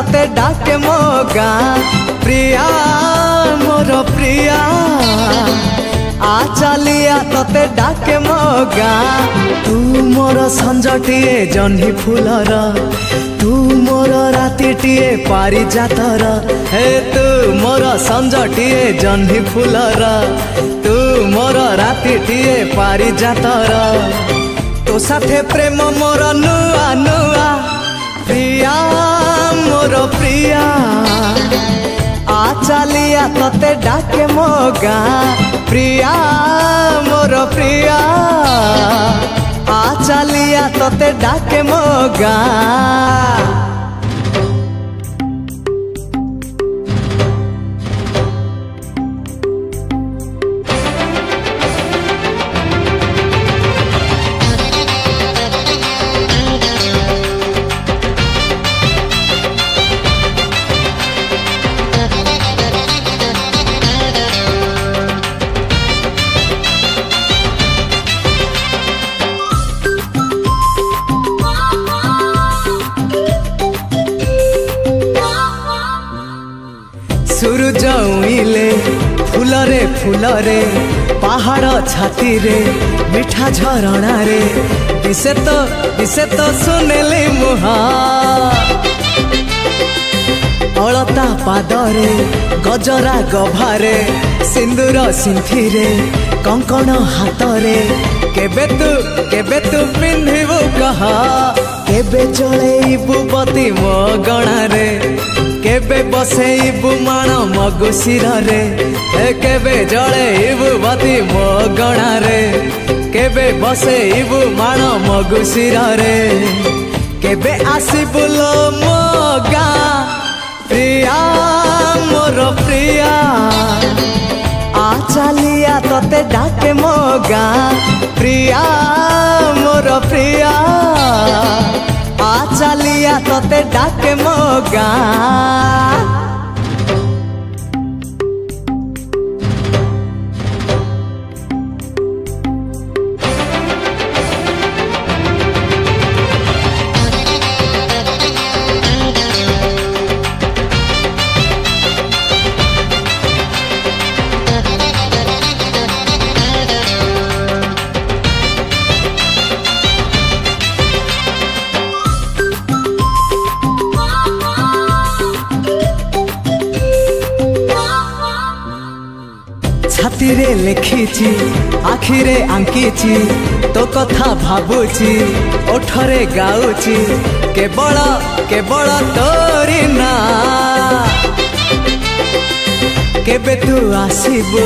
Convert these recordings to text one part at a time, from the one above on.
तते डाके मो गाँ प्रिया मोर प्रिया आ चलिया तते डाके मो गाँ तू मोर संजटिए जह्नी फूलर तू मोर रातिटिए पारिजातर हे तू मोर संजटिए जह्नी फूलर तू मोर रातिटिए पारिजातर तो साथे प्रेम मोर नुआ नुआ प्रिया मोर प्रिया आ चलिया तते डाके मो गाँ प्रिया मोर प्रिया आ चलिया तते डाके मो गाँ सूरज उइले फूलरे फूलरे पहाड़ छाती रे मीठा झरणा रे दिसे तो सुनेली मुहा अलता पादरे गजरा गभारे सिंदूर सिंथीरे कंकण हातरे केबे तू पिंधिबु कहा केबे चलेइबु बती मो गणारे केबे बसेइबु माण मगु शिरे केबे जलेइबु बती मो गणारे केबे बसेइबु माण मगु शिरे केबे आसिबु लो मो गाँ प्रिया मोर प्रिया आ चलिया तते डाके मो गाँ प्रिया मोर प्रिया आ चलिया तते डाके मो गाँ छातीरे लिखिची आखिरे आंकीची तो कथा भाबुची ओठरे गाउची केवल केवल तोरी ना केबे तू आसीबु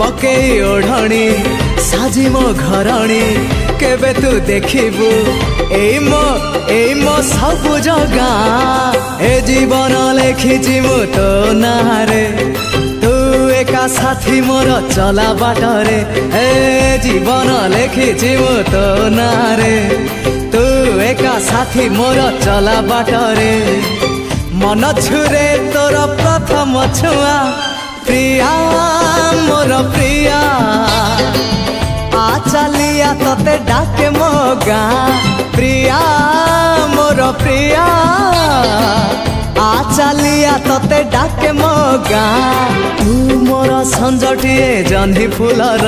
पकेई ओढ़णी साजी मो घरणी केबे तू देखिबु एई मो सबु जगा ए जीवन लिखिची मु तो नारे एका साथी मोर चला बाटरे ए जीवन लिखिची मु तो नारे तू एका साथी मोर चला बाटरे मन छुरे तोर प्रथम छुआ प्रिया मोर प्रिया आ चलिया तते डाके मो गाँ प्रिया मोर प्रिया आ चलिया तते डाके मो गाँ तू मोर संजटिए जह्नी फूलर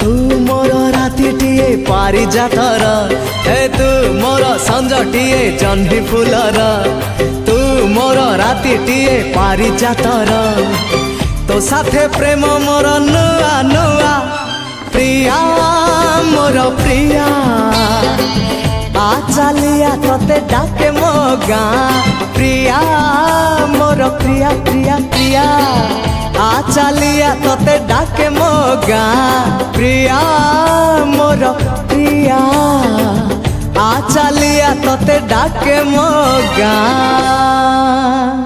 तू मोर रातिटिए पारिजातर हे तू मोर संजटिए जह्नी फूलर तू मोर रातिटिए पारिजातर तो साथे प्रेम मोर नुआ नुआ प्रिया मोर प्रिया आ चलिया तते डाके मो गाँ प्रिया मोर प्रिया प्रिया प्रिया आ चलिया तते डाके मो गाँ प्रिया मोर प्रिया आ चलिया तते डाके मो गाँ।